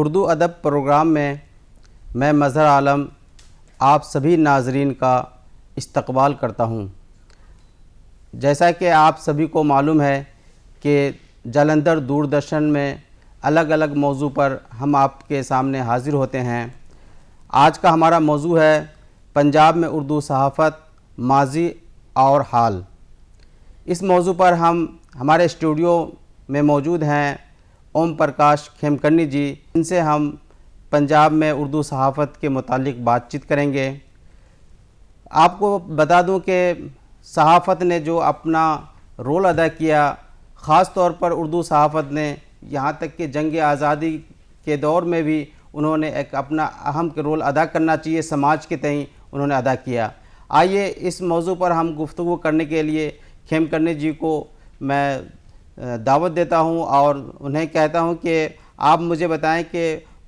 उर्दू अदब प्रोग्राम में मैं मज़हर आलम आप सभी नाज़रीन का इस्तक़बाल करता हूँ। जैसा कि आप सभी को मालूम है कि जालंधर दूरदर्शन में अलग अलग मौजू पर हम आपके सामने हाज़िर होते हैं। आज का हमारा मौजू है पंजाब में उर्दू सहाफ़त, माज़ी और हाल। इस मौजू पर हम हमारे स्टूडियो में मौजूद हैं ओम प्रकाश खेमकरनी जी। इनसे हम पंजाब में उर्दू सहाफ़त के मुतालिक बातचीत करेंगे। आपको बता दूं कि सहाफ़त ने जो अपना रोल अदा किया, ख़ास तौर पर उर्दू सहाफ़त ने यहाँ तक कि जंग आज़ादी के दौर में भी उन्होंने एक अपना अहम रोल अदा करना चाहिए समाज के तय उन्होंने अदा किया। आइए इस मौजू पर हम गुफ्तगू करने के लिए खेमकरनी जी को मैं दावत देता हूं और उन्हें कहता हूं कि आप मुझे बताएं कि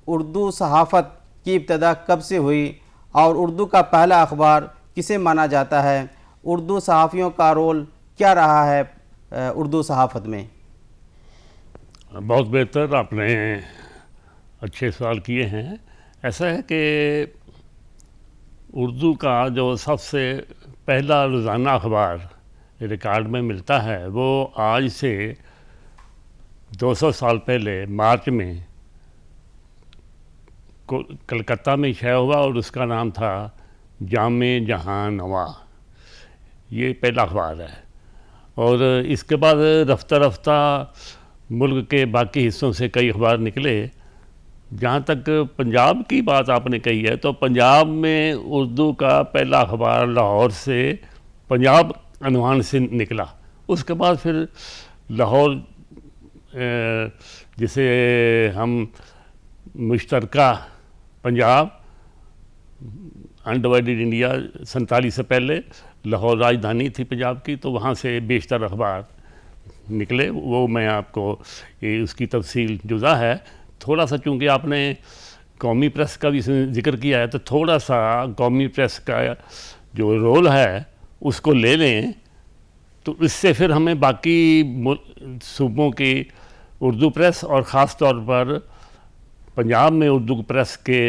उर्दू सहाफ़त की इब्तदा कब से हुई और उर्दू का पहला अखबार किसे माना जाता है, उर्दू सहाफ़ियों का रोल क्या रहा है उर्दू सहाफ़त में। बहुत बेहतर, आपने अच्छे सवाल किए हैं। ऐसा है कि उर्दू का जो सबसे पहला रोज़ाना अखबार रिकॉर्ड में मिलता है वो आज से 200 साल पहले मार्च में कलकत्ता में शाया हुआ और उसका नाम था जामे जहां नवा। ये पहला अखबार है और इसके बाद रफ्ता रफ्ता मुल्क के बाकी हिस्सों से कई अखबार निकले। जहाँ तक पंजाब की बात आपने कही है तो पंजाब में उर्दू का पहला अखबार लाहौर से पंजाब अनवान से निकला। उसके बाद फिर लाहौर जिसे हम मुश्तरका पंजाब अनडिवाइडेड इंडिया 47 से पहले लाहौर राजधानी थी पंजाब की, तो वहाँ से बेशतर अखबार निकले। वो मैं आपको उसकी तफसील जुज़ा है। थोड़ा सा चूँकि आपने कौमी प्रेस का भी जिक्र किया है तो थोड़ा सा कौमी प्रेस का जो रोल है उसको ले लें तो इससे फिर हमें बाकी सूबों की उर्दू प्रेस और ख़ास तौर पर पंजाब में उर्दू प्रेस के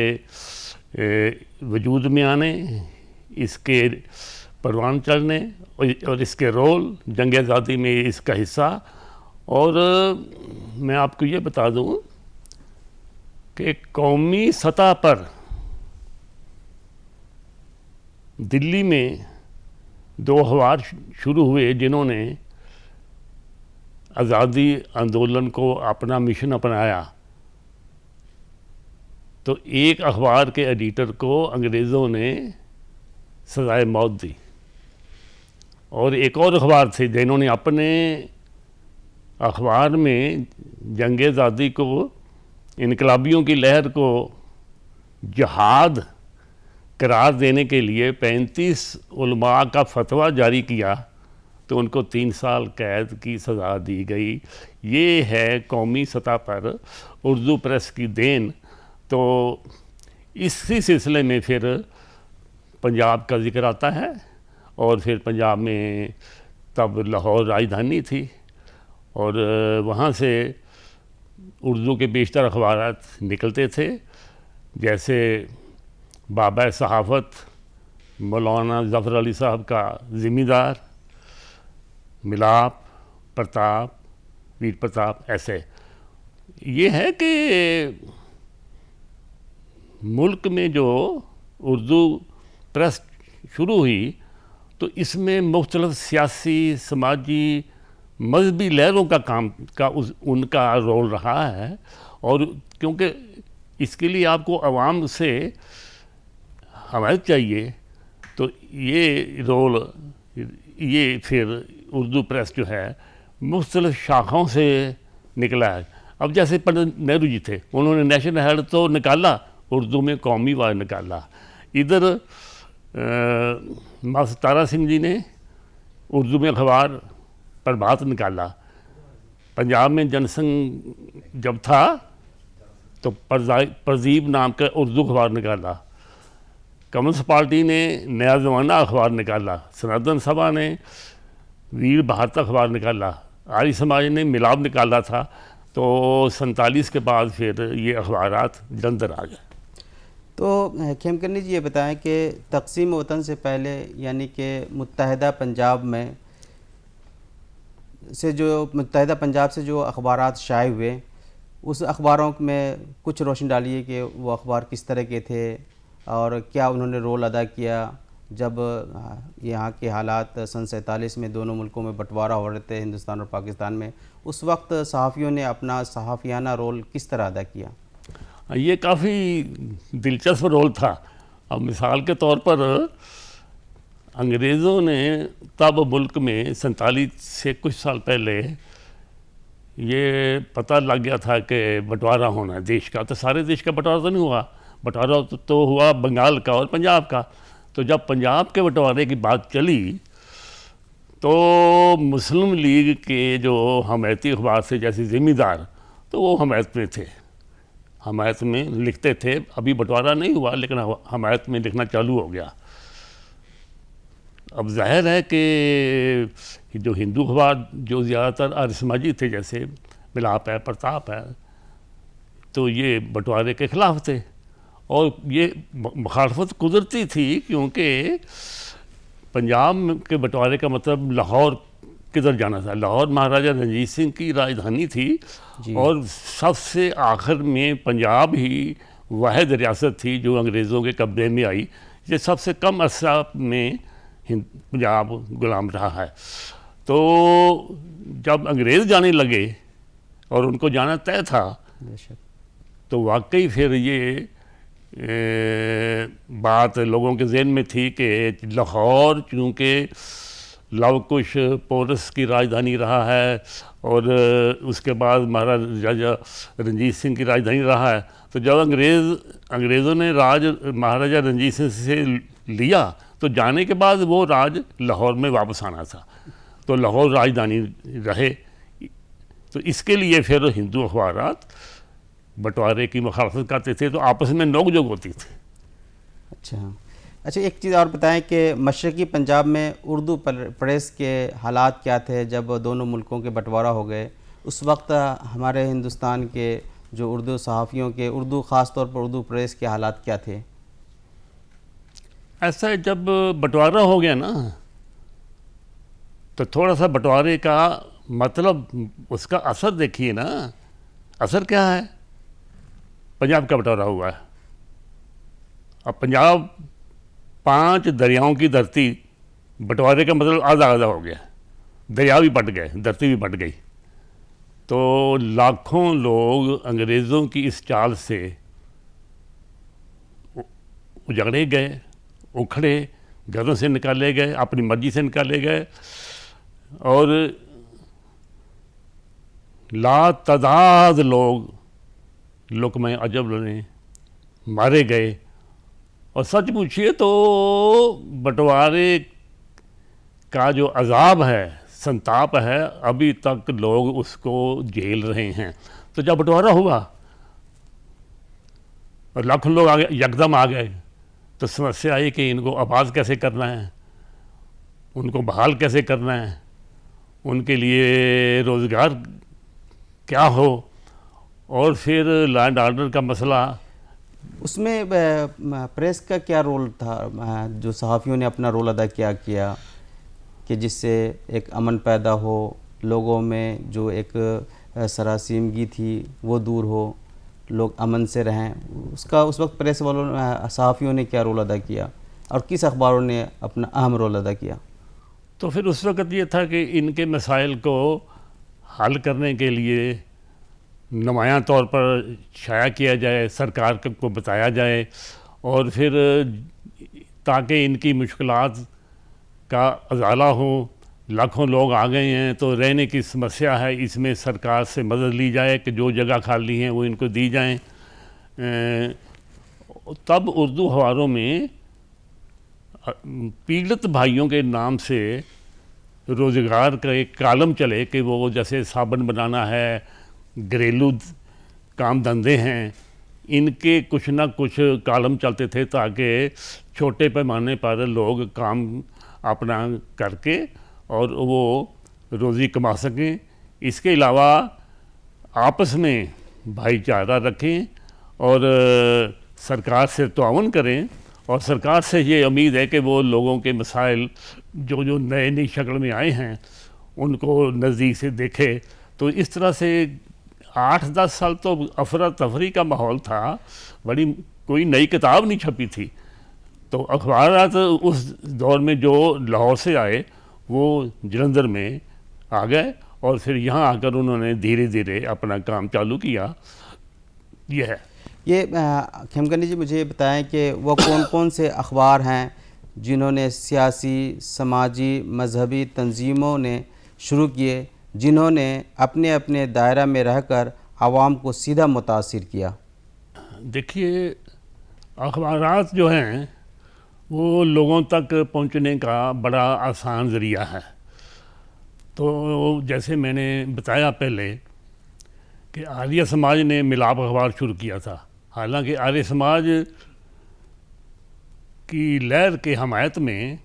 वजूद में आने, इसके परवान चढ़ने और इसके रोल जंग आज़ादी में इसका हिस्सा। और मैं आपको ये बता दूं कि कौमी सतह पर दिल्ली में 2 अखबार शुरू हुए जिन्होंने आज़ादी आंदोलन को अपना मिशन अपनाया। तो एक अखबार के एडिटर को अंग्रेज़ों ने सज़ाए मौत दी और एक और अखबार थे जिन्होंने अपने अखबार में जंग आज़ादी को, इनकलाबियों की लहर को जहाद करार देने के लिए 35 उलमा का फतवा जारी किया तो उनको 3 साल कैद की सज़ा दी गई। ये है कौमी सतह पर उर्दू प्रेस की देन। तो इसी सिलसिले में फिर पंजाब का जिक्र आता है और फिर पंजाब में तब लाहौर राजधानी थी और वहाँ से उर्दू के बेशतर अखबारात निकलते थे, जैसे बाबा सहाफ़त मौलाना ज़फ़र अली साहब का ज़िम्मेदार, मिलाप, प्रताप, वीर प्रताप। ऐसे ये है कि मुल्क में जो उर्दू प्रेस शुरू हुई तो इसमें मुख्तलिफ़ सियासी, समाजी, मजहबी लहरों का काम का उनका रोल रहा है। और क्योंकि इसके लिए आपको आवाम से हमायत चाहिए तो ये रोल, ये फिर उर्दू प्रेस जो है मुख्तलिफ़ शाखाओं से निकला है। अब जैसे पंडित नेहरू जी थे, उन्होंने नेशनल हेराल्ड तो निकाला, उर्दू में कौमी वार निकाला। इधर मास्टर तारा सिंह जी ने उर्दू में अखबार प्रभात निकाला। पंजाब में जनसंघ जब था तो परजीब नाम का उर्दू अखबार निकाला। कम्युनिस्ट पार्टी ने नया ज़माना अखबार निकाला। सनातन सभा ने वीर भारत अखबार निकाला। आर्य समाज ने मिलाप निकाला था। तो 47 के बाद फिर ये अखबारात जलंधर आ गए। तो खेमकरनी जी ये बताएं कि तकसीम वतन से पहले यानी कि मुत्तहिदा पंजाब से जो अखबारात शाये हुए, उस अखबारों में कुछ रोशनी डालिए कि वो अखबार किस तरह के थे और क्या उन्होंने रोल अदा किया जब यहाँ के हालात सन 47 में दोनों मुल्कों में बंटवारा हो रहे थे, हिंदुस्तान और पाकिस्तान में। उस वक्त सहाफ़ियों ने अपना सहाफ़ियाना रोल किस तरह अदा किया? ये काफ़ी दिलचस्प रोल था। अब मिसाल के तौर पर अंग्रेज़ों ने तब मुल्क में 47 से कुछ साल पहले ये पता लग गया था कि बंटवारा होना है देश का। तो सारे देश का बंटवारा तो नहीं हुआ, बंटवारा तो हुआ बंगाल का और पंजाब का। तो जब पंजाब के बंटवारे की बात चली तो मुस्लिम लीग के जो हमायती अखबार थे जैसे ज़िम्मेदार, तो वो हमायत में थे, हमायत में लिखते थे। अभी बंटवारा नहीं हुआ लेकिन हमायत में लिखना चालू हो गया। अब जाहिर है कि जो हिंदू अखबार जो ज़्यादातर आर्यसमाजी थे जैसे मिलाप है, प्रताप है, तो ये बंटवारे के ख़िलाफ़ थे। और ये मुखालफत कुदरती थी क्योंकि पंजाब के बंटवारे का मतलब लाहौर किधर जाना था। लाहौर महाराजा रंजीत सिंह की राजधानी थी और सबसे आखिर में पंजाब ही वाहिद रियासत थी जो अंग्रेज़ों के कब्जे में आई। ये सबसे कम अरसा में पंजाब गुलाम रहा है। तो जब अंग्रेज़ जाने लगे और उनको जाना तय था, तो वाकई फिर ये बात लोगों के ज़हन में थी कि लाहौर चूँकि लवकुश पोरस की राजधानी रहा है और उसके बाद महाराजा रंजीत सिंह की राजधानी रहा है, तो जब अंग्रेज़ों ने राज महाराजा रंजीत सिंह से लिया तो जाने के बाद वो राज लाहौर में वापस आना था, तो लाहौर राजधानी रहे। तो इसके लिए फिर हिंदू अखबारात बंटवारे की मुखालफत करते थे, तो आपस में नोक-झोंक होती थी। अच्छा, एक चीज़ और बताएं कि मशरक़ी पंजाब में उर्दू प्रेस के हालात क्या थे जब दोनों मुल्कों के बंटवारा हो गए? उस वक्त हमारे हिंदुस्तान के जो उर्दू सहाफ़ियों के, ख़ास तौर पर उर्दू प्रेस के हालात क्या थे? ऐसा जब बंटवारा हो गया ना, तो थोड़ा सा बंटवारे का मतलब उसका असर देखिए ना। असर क्या है? पंजाब का बंटवारा हुआ है। अब पंजाब 5 दरियाओं की धरती, बंटवारे का मतलब आधा आधा हो गया, दरिया भी बंट गए, धरती भी बंट गई। तो लाखों लोग अंग्रेज़ों की इस चाल से उजड़े गए, उखड़े, घरों से निकाले गए, अपनी मर्जी से निकाले गए और लातादाद लोग लुक़्मा अजब ने मारे गए। और सच पूछिए तो बंटवारे का जो अजाब है, संताप है, अभी तक लोग उसको झेल रहे हैं। तो जब बंटवारा हुआ और लाखों लोग यकदम आ गए, तो समस्या आई कि इनको आबाद कैसे करना है, उनको बहाल कैसे करना है, उनके लिए रोज़गार क्या हो, और फिर लैंड ऑर्डर का मसला। उसमें प्रेस का क्या रोल था? जो सहाफ़ियों ने अपना रोल अदा किया कि जिससे एक अमन पैदा हो, लोगों में जो एक सरासीमगी थी वो दूर हो, लोग अमन से रहें। उसका उस वक्त प्रेस वालों सहाफ़ियों ने क्या रोल अदा किया और किस अखबारों ने अपना अहम रोल अदा किया? तो फिर उस वक्त ये था कि इनके मसाइल को हल करने के लिए नुमायां तौर पर शाया किया जाए, सरकार को बताया जाए, और फिर ताकि इनकी मुश्किलात का अजाला हो। लाखों लोग आ गए हैं तो रहने की समस्या है, इसमें सरकार से मदद ली जाए कि जो जगह खाली हैं वो इनको दी जाएं। तब उर्दू अखबारों में पीड़ित भाइयों के नाम से रोज़गार का एक कालम चले कि वो जैसे साबुन बनाना है, घरेलू काम धंधे हैं, इनके कुछ ना कुछ कालम चलते थे ताकि छोटे पैमाने पर लोग काम अपना करके और वो रोज़ी कमा सकें। इसके अलावा आपस में भाईचारा रखें और सरकार से ताउन करें, और सरकार से ये उम्मीद है कि वो लोगों के मसाइल जो जो नई शक्ल में आए हैं उनको नज़दीक से देखे। तो इस तरह से 8-10 साल तो अफरा तफरी का माहौल था, बड़ी कोई नई किताब नहीं छपी थी। तो अखबारात उस दौर में जो लाहौर से आए वो जलंधर में आ गए और फिर यहाँ आकर उन्होंने धीरे धीरे अपना काम चालू किया। ये है। ये खेमगनी जी मुझे बताएं कि वो कौन कौन से अखबार हैं जिन्होंने सियासी, समाजी, मजहबी तंजीमों ने शुरू किए, जिन्होंने अपने अपने दायरा में रहकर आवाम को सीधा मुतासिर किया? देखिए, अखबारात जो हैं वो लोगों तक पहुंचने का बड़ा आसान ज़रिया है। तो जैसे मैंने बताया पहले कि आर्य समाज ने मिलाप अखबार शुरू किया था। हालांकि आर्य समाज की लहर के हमायत में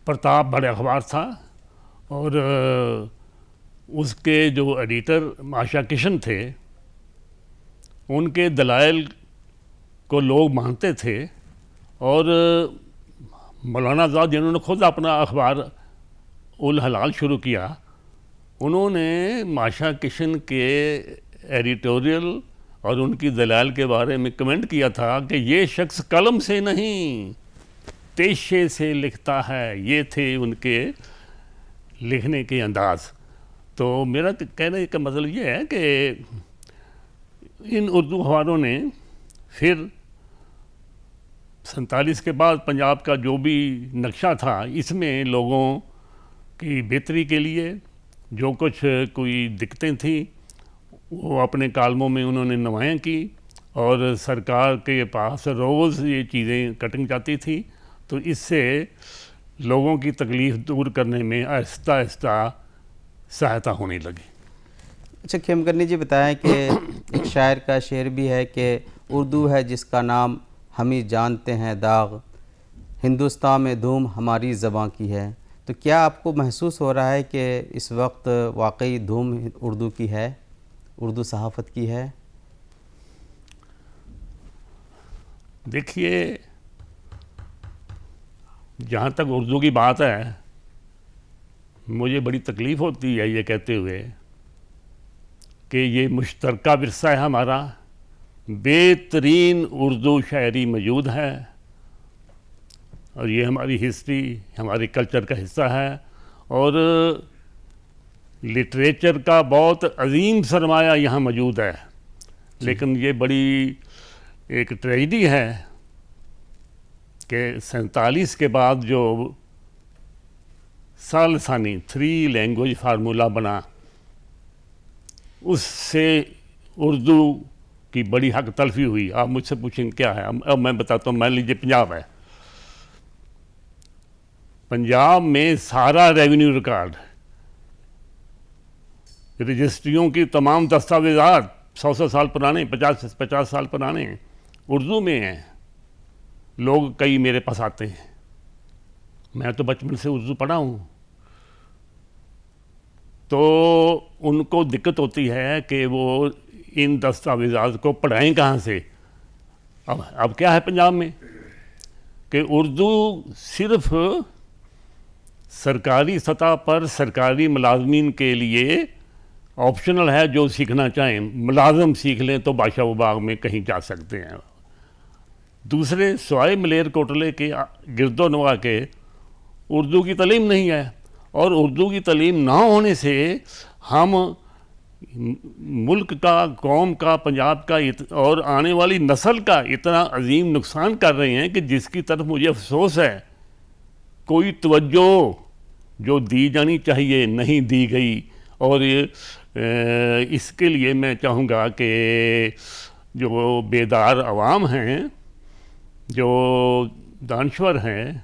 प्रताप बड़े अखबार था और उसके जो एडिटर आशा किशन थे उनके दलाइल को लोग मानते थे। और मौलाना आज़ाद जिन्होंने खुद अपना अखबार उल हलाल शुरू किया, उन्होंने माशा किशन के एडिटोरियल और उनकी दलाल के बारे में कमेंट किया था कि ये शख्स कलम से नहीं तेशे से लिखता है। ये थे उनके लिखने के अंदाज़। तो मेरा कहने का मतलब ये है कि इन उर्दू अखबारों ने फिर 47 के बाद पंजाब का जो भी नक्शा था, इसमें लोगों की बेहतरी के लिए जो कुछ कोई दिक्कतें थी वो अपने कालमों में उन्होंने नुमायाँ की और सरकार के पास रोज़ ये चीज़ें कटिंग जाती थी। तो इससे लोगों की तकलीफ़ दूर करने में आहिस्ता आहिस्ता सहायता होने लगी। अच्छा खेमगनी जी बताएं कि एक शायर का शेर भी है कि उर्दू है जिसका नाम हम ही जानते हैं दाग, हिंदुस्तान में धूम हमारी ज़बां की है। तो क्या आपको महसूस हो रहा है कि इस वक्त वाकई धूम उर्दू की है, उर्दू सहाफ़त की है? देखिए, जहाँ तक उर्दू की बात है, मुझे बड़ी तकलीफ़ होती है ये कहते हुए कि ये मुश्तरका विरसा है हमारा। बेहतरीन उर्दू शायरी मौजूद है और ये हमारी हिस्ट्री, हमारे कल्चर का हिस्सा है और लिटरेचर का बहुत अजीम सरमाया यहाँ मौजूद है। लेकिन ये बड़ी एक ट्रेजेडी है कि 47 के बाद जो सालसानी 3 लैंग्वेज फार्मूला बना, उससे उर्दू की बड़ी हक तलफी हुई। आप मुझसे पूछेंगे क्या है, अब मैं बताता हूँ। मान लीजिए पंजाब है, पंजाब में सारा रेवेन्यू रिकॉर्ड, रजिस्ट्रियों की तमाम दस्तावेज़ात 100 साल पुराने, 50 साल पुराने उर्दू में हैं। लोग कई मेरे पास आते हैं, मैं तो बचपन से उर्दू पढ़ा हूँ, तो उनको दिक्कत होती है कि वो इन दस्तावेज़ात को पढ़ाएं कहाँ से। अब क्या है पंजाब में कि उर्दू सिर्फ सरकारी सतह पर सरकारी मुलाजमीन के लिए ऑप्शनल है। जो सीखना चाहें, मुलाजम सीख लें तो बादशाह विभाग में कहीं जा सकते हैं। दूसरे सवाए मलेर कोटले के गिरदोनवा के उर्दू की तालीम नहीं है और उर्दू की तालीम ना होने से हम मुल्क का, कौम का, पंजाब का और आने वाली नस्ल का इतना अजीम नुकसान कर रहे हैं कि जिसकी तरफ मुझे अफसोस है। कोई तवज्जो जो दी जानी चाहिए नहीं दी गई और इसके लिए मैं चाहूँगा कि जो बेदार अवाम हैं, जो दानश्वर हैं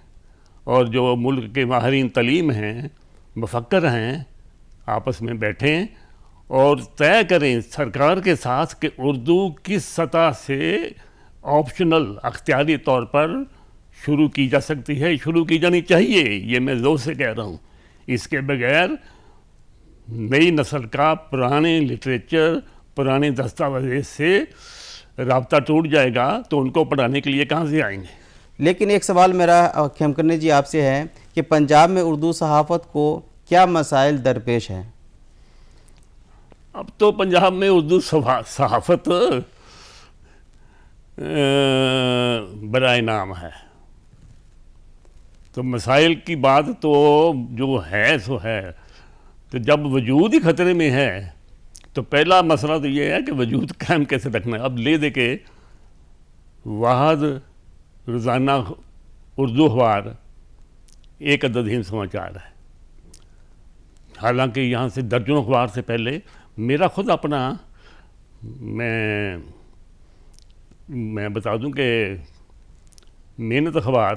और जो मुल्क के माहिरीन तालीम हैं, मुफक्कर हैं, आपस में बैठें और तय करें सरकार के साथ कि उर्दू किस सतह से ऑप्शनल अख्तियारी तौर पर शुरू की जा सकती है, शुरू की जानी चाहिए। ये मैं ज़ोर से कह रहा हूँ। इसके बगैर नई नस्ल का पुराने लिटरेचर, पुराने दस्तावेज से राब्ता टूट जाएगा तो उनको पढ़ाने के लिए कहाँ से आएंगे। लेकिन एक सवाल मेरा खेमकरनी जी आपसे है कि पंजाब में उर्दू सहाफ़त को क्या मसाइल दरपेश हैं? अब तो पंजाब में उर्दू सहाफ़त बराए नाम है, तो मसाइल की बात तो जो है सो है। तो जब वजूद ही ख़तरे में है तो पहला मसला तो ये है कि वजूद कायम कैसे रखना है। अब ले दे के वाहद रोज़ाना उर्दू अखबार एक अदद हिंद समाचार है, हालांकि यहाँ से दर्जनों अखबार से पहले मेरा खुद अपना मैं बता दूं कि मेहनत अखबार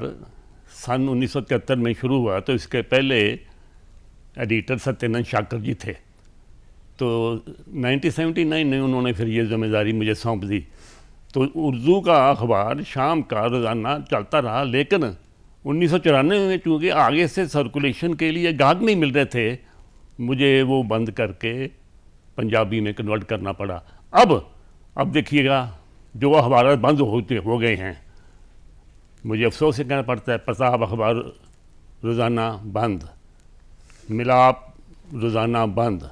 सन 1973 में शुरू हुआ, तो इसके पहले एडिटर सत्यनंद शाकर जी थे। तो 1979 में उन्होंने फिर ये जिम्मेदारी मुझे सौंप दी। तो उर्दू का अखबार शाम का रोज़ाना चलता रहा, लेकिन 1994 में चूँकि आगे से सर्कुलेशन के लिए गाहक नहीं मिल रहे थे, मुझे वो बंद करके पंजाबी में कन्वर्ट करना पड़ा। अब देखिएगा जो अखबार बंद हो गए हैं, मुझे अफसोस से कहना पड़ता है, प्रताप अखबार रोज़ाना बंद, मिलाप रोज़ाना बंद,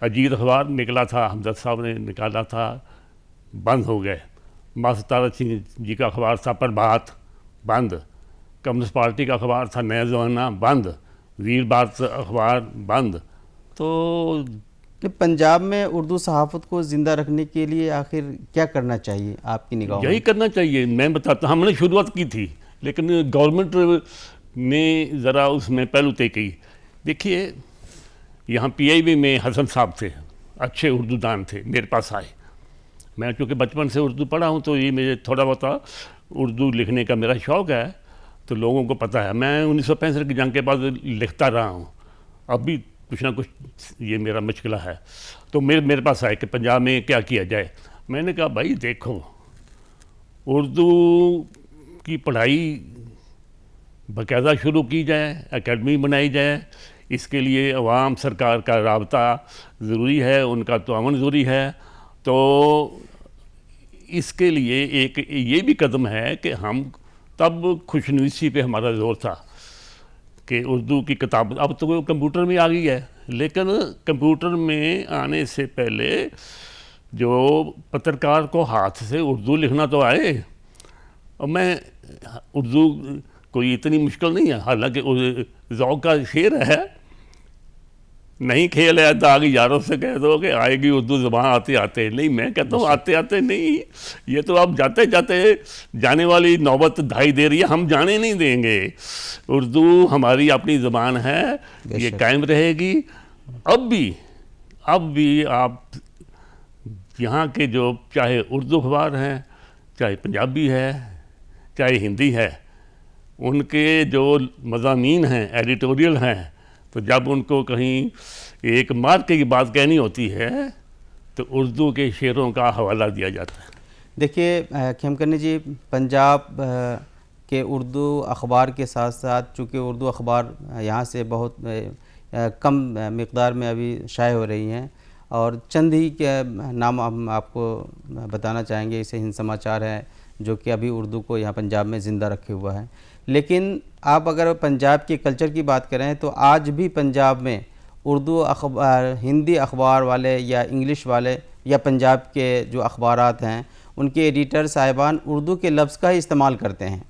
अजीत अखबार निकला था, हमदर्द साहब ने निकाला था, बंद हो गए। मास्टर तारा सिंह जी का अखबार था प्रभात, बंद। कम्युनिस्ट पार्टी का अखबार था नया ज़माना, बंद। वीर भारत अखबार, बंद। तो पंजाब में उर्दू सहाफ़त को ज़िंदा रखने के लिए आखिर क्या करना चाहिए आपकी निगाहों में? यही करना चाहिए। मैं बताता, हमने शुरुआत की थी लेकिन गवर्नमेंट ने ज़रा उसमें पहलू तय की। देखिए यहाँ PIB में हसन साहब थे, अच्छे उर्दू दान थे, मेरे पास आए। मैं चूँकि बचपन से उर्दू पढ़ा हूँ तो ये मुझे थोड़ा बहुत उर्दू लिखने का मेरा शौक़ है, तो लोगों को पता है। मैं 1965 की जंग के बाद लिखता रहा हूँ, अब भी कुछ ना कुछ ये मेरा मुश्किला है। तो मेरे पास आए कि पंजाब में क्या किया जाए। मैंने कहा भाई देखो, उर्दू की पढ़ाई बाकायदा शुरू की जाए, एकेडमी बनाई जाए, इसके लिए अवाम सरकार का राबता ज़रूरी है, उनका ताअवुन ज़रूरी है। तो इसके लिए एक ये भी कदम है कि हम तब खुशनवीसी पे हमारा ज़ोर था कि उर्दू की किताब, अब तो कंप्यूटर में आ गई है, लेकिन कंप्यूटर में आने से पहले जो पत्रकार को हाथ से उर्दू लिखना तो आए। और मैं उर्दू कोई इतनी मुश्किल नहीं है, हालांकि ज़ौक़ का शेर है, नहीं खेल है दाग यारों से कह दो कि आएगी उर्दू ज़बान आते आते। नहीं, मैं कहता हूँ आते आते नहीं, ये तो अब जाते जाते जाने वाली नौबत दिखाई दे रही है, हम जाने नहीं देंगे। उर्दू हमारी अपनी ज़बान है, ये कायम रहेगी। अब भी आप यहाँ के जो चाहे उर्दू अखबार हैं, चाहे पंजाबी है, चाहे हिंदी है, उनके जो मज़ामीन हैं, एडिटोरियल हैं, तो जब उनको कहीं एक मार्के की बात कहनी होती है तो उर्दू के शेरों का हवाला दिया जाता है। देखिए खेमकरनी जी, पंजाब के उर्दू अखबार के साथ साथ चूँकि उर्दू अखबार यहाँ से बहुत कम मिक़दार में अभी शाये हो रही हैं, और चंद ही के नाम हम आपको बताना चाहेंगे। इसे हिंद समाचार है जो कि अभी उर्दू को यहाँ पंजाब में ज़िंदा रखे हुआ है। लेकिन आप अगर पंजाब के कल्चर की बात करें तो आज भी पंजाब में उर्दू अखबार, हिंदी अखबार वाले या इंग्लिश वाले या पंजाब के जो अखबारात हैं उनके एडिटर साहिबान उर्दू के लफ्ज़ का ही इस्तेमाल करते हैं।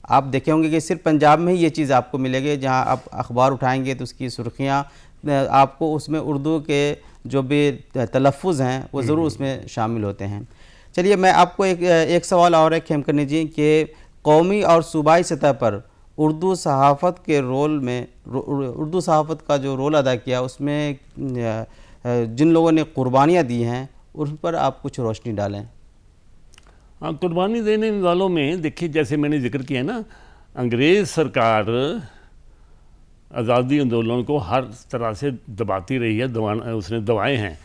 आप देखे होंगे कि सिर्फ पंजाब में ही ये चीज़ आपको मिलेगी, जहाँ आप अखबार उठाएंगे तो उसकी सुर्खियाँ आपको उसमें उर्दू के जो भी तलफ़्फ़ुज़ हैं वो ज़रूर उसमें शामिल होते हैं। चलिए, मैं आपको एक सवाल और है खेमकरनी जी कि कौमी और सूबाई सतह पर उर्दू सहाफ़त के रोल में, उर्दू सहाफ़त का जो रोल अदा किया उसमें जिन लोगों ने कुर्बानियाँ दी हैं उस पर आप कुछ रोशनी डालें। हाँ, कुर्बानी देने वालों में देखिए, जैसे मैंने जिक्र किया ना, अंग्रेज़ सरकार आज़ादी आंदोलन को हर तरह से दबाती रही है, उसने दबाए हैं।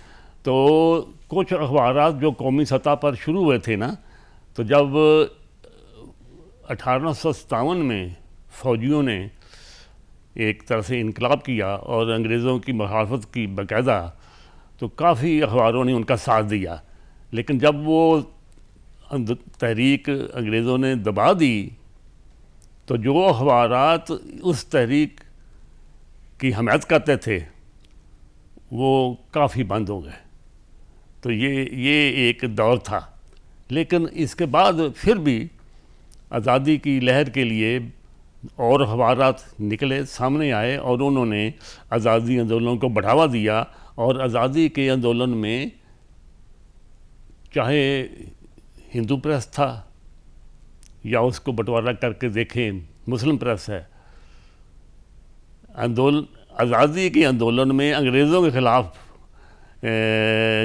तो कुछ अखबारात जो कौमी सतह पर शुरू हुए थे ना, तो जब 1857 में फ़ौजियों ने एक तरह से इनकलाब किया और अंग्रेज़ों की मुखालफत की बाकायदा, तो काफ़ी अखबारों ने उनका साथ दिया। लेकिन जब वो तहरीक अंग्रेज़ों ने दबा दी तो जो अखबारात उस तहरीक की हमायत करते थे वो काफ़ी बंद हो गए। तो ये एक दौर था। लेकिन इसके बाद फिर भी आज़ादी की लहर के लिए और अखबारात निकले, सामने आए और उन्होंने आज़ादी आंदोलन को बढ़ावा दिया। और आज़ादी के आंदोलन में चाहे हिंदू प्रेस था या उसको बंटवारा करके देखें मुस्लिम प्रेस है, आज़ादी के आंदोलन में अंग्रेज़ों के ख़िलाफ़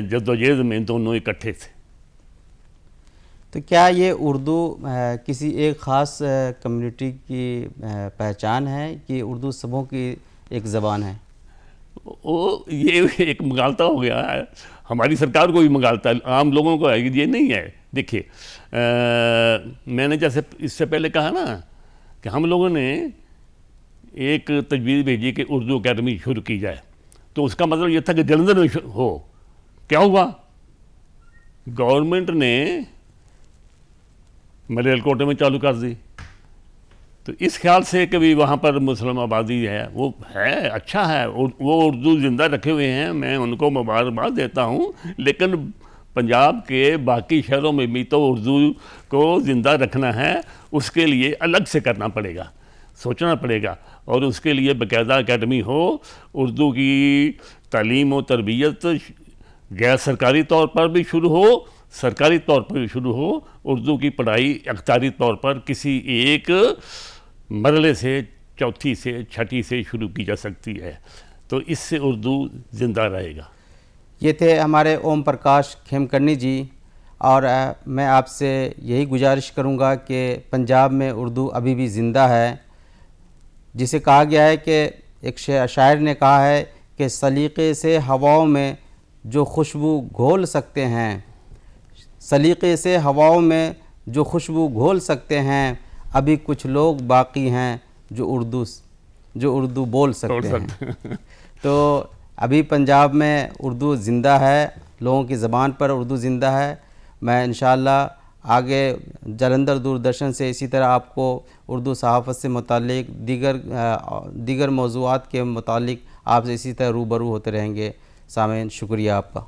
जद्दोजहद में दोनों इकट्ठे थे। तो क्या ये उर्दू किसी एक ख़ास कम्युनिटी की पहचान है कि उर्दू सबों की एक ज़बान है? वो ये एक मुगालता हो गया है, हमारी सरकार को भी मुगालता है, आम लोगों को है, ये नहीं है। देखिए मैंने जैसे इससे पहले कहा ना कि हम लोगों ने एक तजवीज़ भेजी कि उर्दू अकेडमी शुरू की जाए, तो उसका मतलब ये था कि जलंधर में हो। क्या हुआ, गवर्नमेंट ने मलेरकोटे में चालू कर दी। तो इस ख्याल से कि भी वहाँ पर मुस्लिम आबादी है, वो है, अच्छा है, वो उर्दू ज़िंदा रखे हुए हैं, मैं उनको मुबारकबाद देता हूँ। लेकिन पंजाब के बाकी शहरों में भी तो उर्दू को ज़िंदा रखना है, उसके लिए अलग से करना पड़ेगा, सोचना पड़ेगा। और उसके लिए बाकायदा अकेडमी हो, उर्दू की तालीम और तरबियत गैर सरकारी तौर पर भी शुरू हो, सरकारी तौर पर भी शुरू हो। उर्दू की पढ़ाई अख्तियारी तौर पर किसी एक मरहले से, चौथी से, छठी से शुरू की जा सकती है, तो इससे उर्दू ज़िंदा रहेगा। ये थे हमारे ओम प्रकाश खेमकरनी जी। और मैं आपसे यही गुजारिश करूँगा कि पंजाब में उर्दू अभी भी ज़िंदा है। जिसे कहा गया है कि एक शायर ने कहा है कि सलीक़े से हवाओं में जो खुशबू घोल सकते हैं, सलीक़े से हवाओं में जो खुशबू घोल सकते हैं, अभी कुछ लोग बाकी हैं जो उर्दू बोल सकते हैं। तो अभी पंजाब में उर्दू ज़िंदा है, लोगों की ज़बान पर उर्दू ज़िंदा है। मैं इंशाअल्लाह आगे जालंधर दूरदर्शन से इसी तरह आपको उर्दू सहाफ़त से मुताल्लिक़ दीगर मौज़ूआत के मुताल्लिक़ आपसे इसी तरह रूबरू होते रहेंगे। सामीन, शुक्रिया आपका।